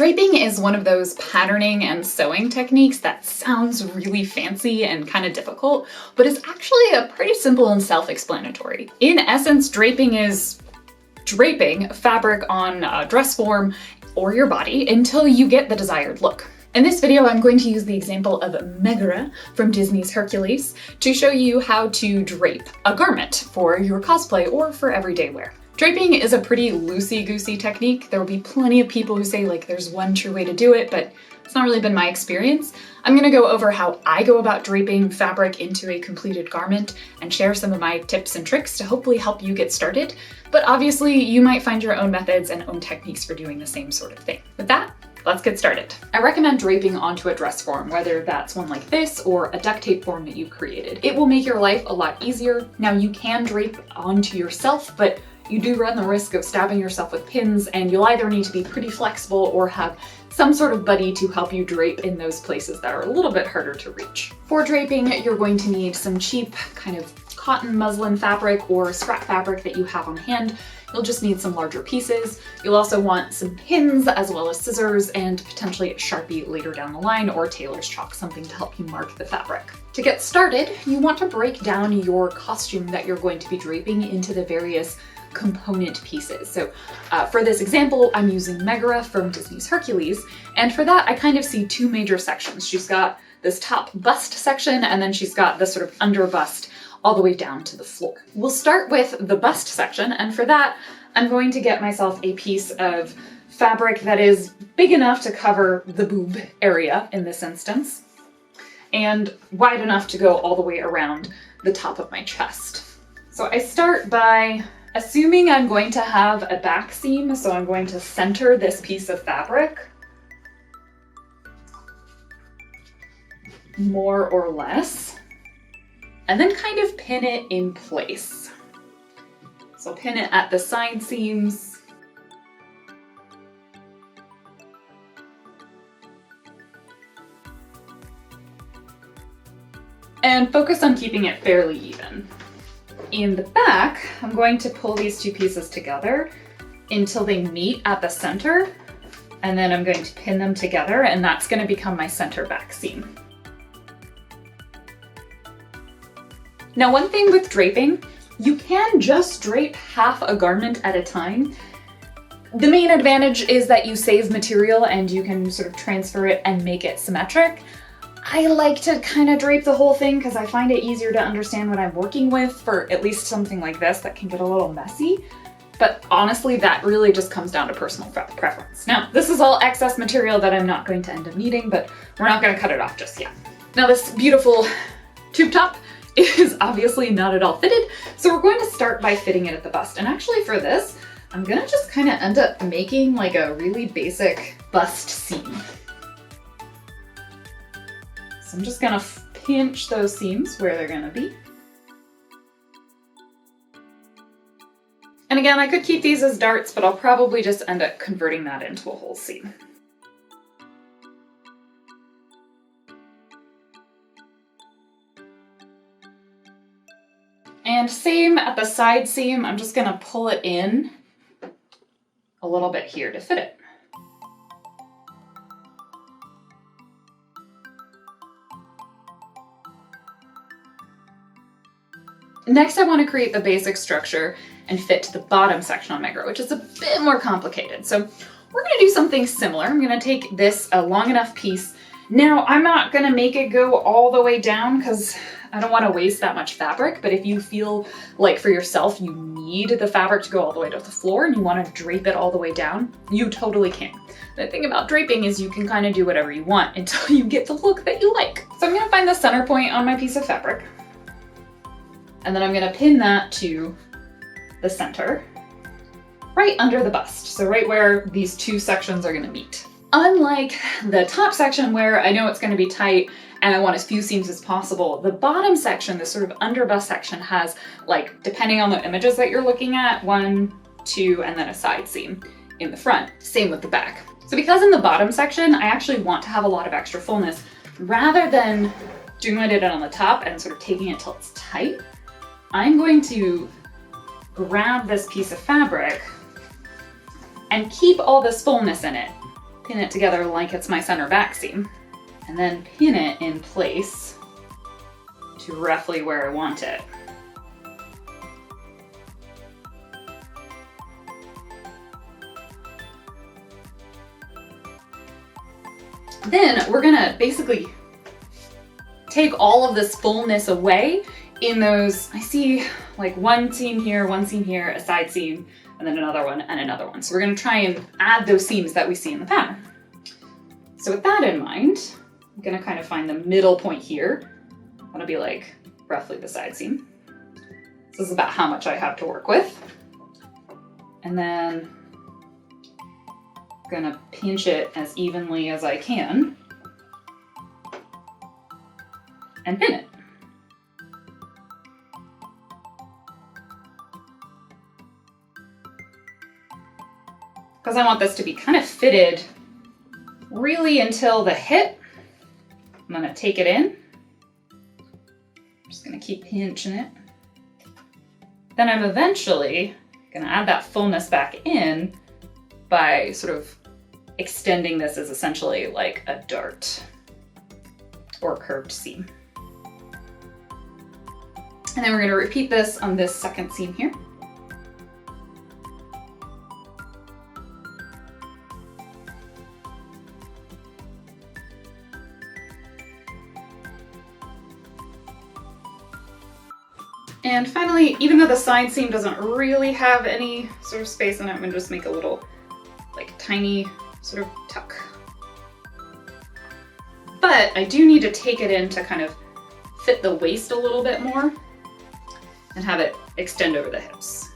Draping is one of those patterning and sewing techniques that sounds really fancy and kind of difficult, but is actually a pretty simple and self-explanatory. In essence, draping is draping fabric on a dress form or your body until you get the desired look. In this video, I'm going to use the example of Megara from Disney's Hercules to show you how to drape a garment for your cosplay or for everyday wear. Draping is a pretty loosey-goosey technique. There will be plenty of people who say like there's one true way to do it, but it's not really been my experience. I'm gonna go over how I go about draping fabric into a completed garment and share some of my tips and tricks to hopefully help you get started. But obviously you might find your own methods and own techniques for doing the same sort of thing. With that, let's get started. I recommend draping onto a dress form, whether that's one like this or a duct tape form that you've created. It will make your life a lot easier. Now you can drape onto yourself, but you do run the risk of stabbing yourself with pins, and you'll either need to be pretty flexible or have some sort of buddy to help you drape in those places that are a little bit harder to reach. For draping, you're going to need some cheap kind of cotton muslin fabric or scrap fabric that you have on hand. You'll just need some larger pieces. You'll also want some pins as well as scissors and potentially a Sharpie later down the line, or tailor's chalk, something to help you mark the fabric. To get started, you want to break down your costume that you're going to be draping into the various component pieces. So for this example, I'm using Megara from Disney's Hercules, and for that I kind of see two major sections. She's got this top bust section, and then she's got this sort of underbust all the way down to the floor. We'll start with the bust section, and for that I'm going to get myself a piece of fabric that is big enough to cover the boob area in this instance, and wide enough to go all the way around the top of my chest. So I start by assuming I'm going to have a back seam, so I'm going to center this piece of fabric, more or less, and then kind of pin it in place. So pin it at the side seams, and focus on keeping it fairly even. In the back, I'm going to pull these two pieces together until they meet at the center, and then I'm going to pin them together, and that's going to become my center back seam. Now, one thing with draping, you can just drape half a garment at a time. The main advantage is that you save material and you can sort of transfer it and make it symmetric. I like to kind of drape the whole thing because I find it easier to understand what I'm working with for at least something like this that can get a little messy. But honestly, that really just comes down to personal preference. Now, this is all excess material that I'm not going to end up needing, but we're not going to cut it off just yet. Now, this beautiful tube top is obviously not at all fitted, so we're going to start by fitting it at the bust. And actually for this, I'm gonna just kind of end up making like a really basic bust seam. So I'm just gonna pinch those seams where they're gonna be. And again, I could keep these as darts, but I'll probably just end up converting that into a whole seam. And same at the side seam, I'm just gonna pull it in a little bit here to fit it. Next, I want to create the basic structure and fit to the bottom section on Megara, which is a bit more complicated. So we're going to do something similar. I'm going to take this long enough piece. Now, I'm not going to make it go all the way down because I don't want to waste that much fabric, but if you feel like for yourself you need the fabric to go all the way to the floor and you want to drape it all the way down, you totally can. The thing about draping is you can kind of do whatever you want until you get the look that you like. So I'm going to find the center point on my piece of fabric, and then I'm going to pin that to the center, right under the bust, so right where these two sections are going to meet. Unlike the top section where I know it's going to be tight and I want as few seams as possible, the bottom section, this sort of underbust section, has, like, depending on the images that you're looking at, 1, 2, and then a side seam in the front. Same with the back. So because in the bottom section, I actually want to have a lot of extra fullness, rather than doing what I did on the top and sort of taking it till it's tight, I'm going to grab this piece of fabric and keep all this fullness in it, pin it together like it's my center back seam, and then pin it in place to roughly where I want it. Then we're gonna basically take all of this fullness away in those, I see like one seam here, a side seam, and then another one and another one. So we're gonna try and add those seams that we see in the pattern. So with that in mind, I'm gonna kind of find the middle point here. That'll be like roughly the side seam. This is about how much I have to work with. And then I'm gonna pinch it as evenly as I can and pin it. Because I want this to be kind of fitted really until the hip. I'm gonna take it in. I'm just gonna keep pinching it. Then I'm eventually gonna add that fullness back in by sort of extending this as essentially like a dart or curved seam. And then we're gonna repeat this on this second seam here. And finally, even though the side seam doesn't really have any sort of space in it, I'm gonna just make a little, like, tiny sort of tuck. But I do need to take it in to kind of fit the waist a little bit more and have it extend over the hips.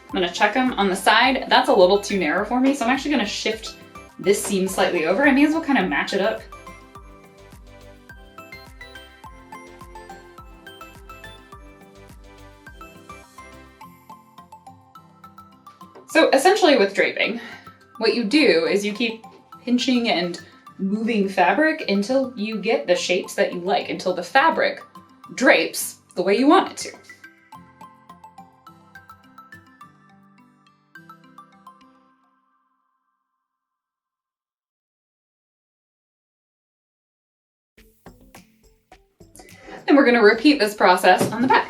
I'm gonna check them on the side. That's a little too narrow for me, so I'm actually gonna shift this seam slightly over. I may as well kind of match it up. So essentially with draping, what you do is you keep pinching and moving fabric until you get the shapes that you like, until the fabric drapes the way you want it to. And we're going to repeat this process on the back.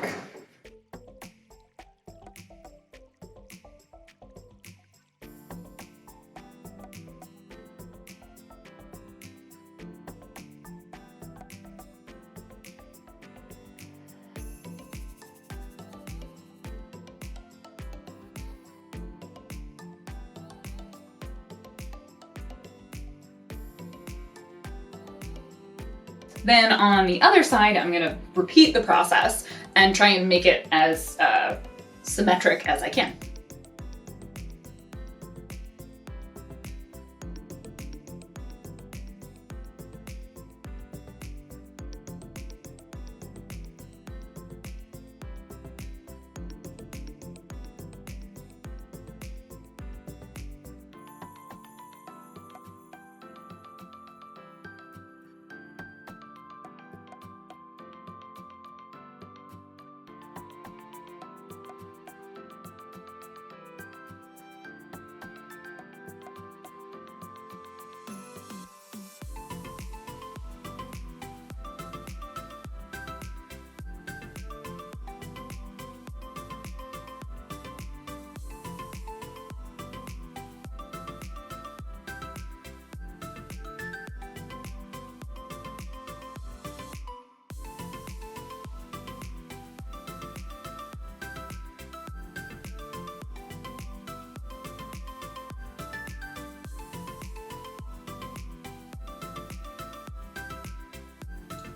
Then on the other side, I'm gonna repeat the process and try and make it as symmetric as I can.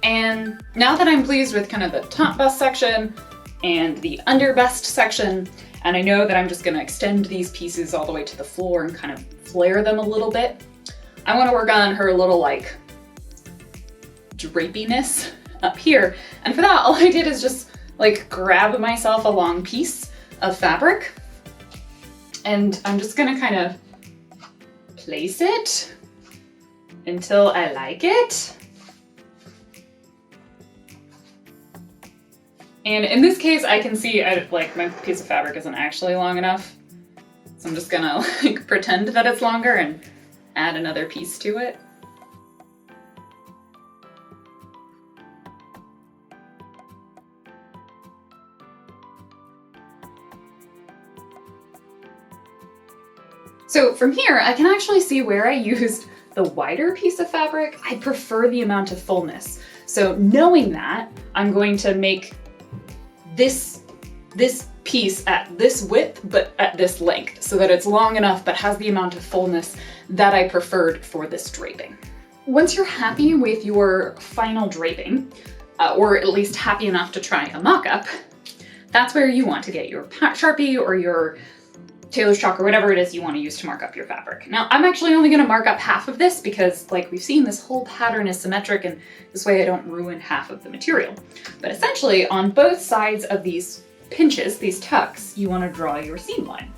And now that I'm pleased with kind of the top bust section and the underbust section, and I know that I'm just gonna extend these pieces all the way to the floor and kind of flare them a little bit, I wanna work on her little like drapiness up here. And for that, all I did is just like grab myself a long piece of fabric and I'm just gonna kind of place it until I like it. And in this case, I can see like my piece of fabric isn't actually long enough. So I'm just gonna like pretend that it's longer and add another piece to it. So from here, I can actually see where I used the wider piece of fabric. I prefer the amount of fullness. So knowing that, I'm going to make this piece at this width, but at this length, so that it's long enough, but has the amount of fullness that I preferred for this draping. Once you're happy with your final draping, or at least happy enough to try a mock-up, that's where you want to get your Sharpie or your tailor's chalk or whatever it is you want to use to mark up your fabric. Now, I'm actually only going to mark up half of this because, like we've seen, this whole pattern is symmetric, and this way I don't ruin half of the material. But essentially, on both sides of these pinches, these tucks, you want to draw your seam line.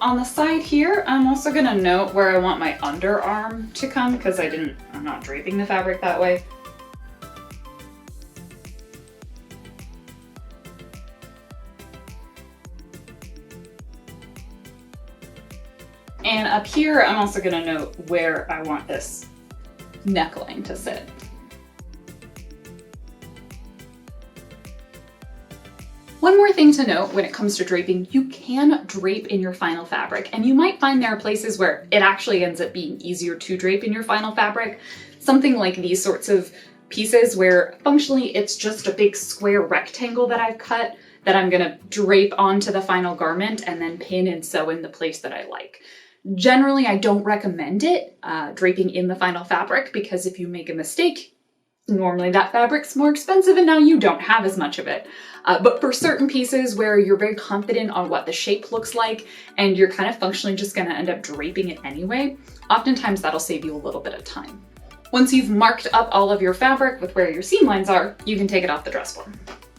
On the side here, I'm also gonna note where I want my underarm to come because I'm not draping the fabric that way. And up here, I'm also gonna note where I want this neckline to sit. One more thing to note when it comes to draping, you can drape in your final fabric, and you might find there are places where it actually ends up being easier to drape in your final fabric. Something like these sorts of pieces where functionally it's just a big square rectangle that I've cut that I'm gonna drape onto the final garment and then pin and sew in the place that I like. Generally, I don't recommend it, draping in the final fabric, because if you make a mistake, normally that fabric's more expensive and now you don't have as much of it. But for certain pieces where you're very confident on what the shape looks like and you're kind of functionally just gonna end up draping it anyway, oftentimes that'll save you a little bit of time. Once you've marked up all of your fabric with where your seam lines are, you can take it off the dress form.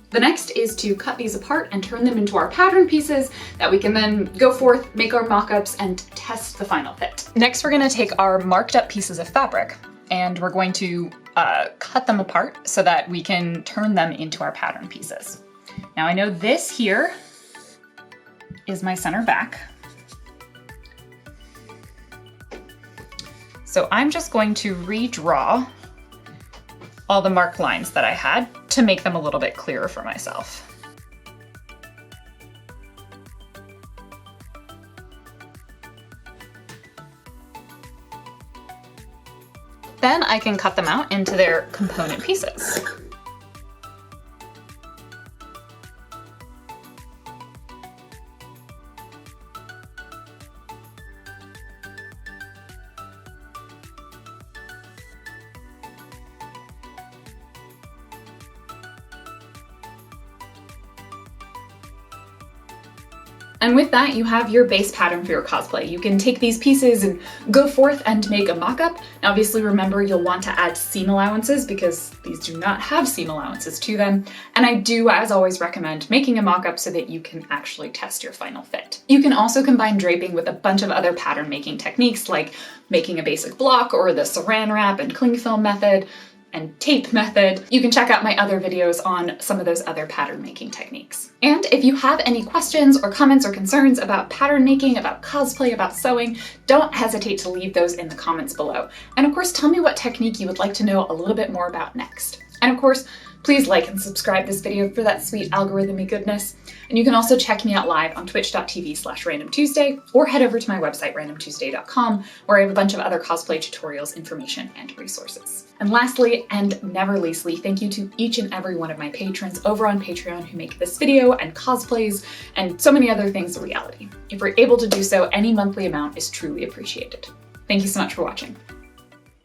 The next is to cut these apart and turn them into our pattern pieces that we can then go forth, make our mock-ups, and test the final fit. Next, we're gonna take our marked up pieces of fabric and we're going to cut them apart so that we can turn them into our pattern pieces. Now I know this here is my center back. So I'm just going to redraw all the marked lines that I had to make them a little bit clearer for myself. Then I can cut them out into their component pieces. And with that, you have your base pattern for your cosplay. You can take these pieces and go forth and make a mock-up. Now, obviously, remember, you'll want to add seam allowances because these do not have seam allowances to them. And I do, as always, recommend making a mock-up so that you can actually test your final fit. You can also combine draping with a bunch of other pattern making techniques like making a basic block or the saran wrap and cling film method and tape method. You can check out my other videos on some of those other pattern making techniques. And if you have any questions or comments or concerns about pattern making, about cosplay, about sewing, don't hesitate to leave those in the comments below. And of course, tell me what technique you would like to know a little bit more about next. And of course, please like and subscribe this video for that sweet algorithmy goodness. And you can also check me out live on twitch.tv/randomtuesday or head over to my website, randomtuesday.com, where I have a bunch of other cosplay tutorials, information, and resources. And lastly, and never leastly, thank you to each and every one of my patrons over on Patreon who make this video and cosplays and so many other things a reality. If you're able to do so, any monthly amount is truly appreciated. Thank you so much for watching.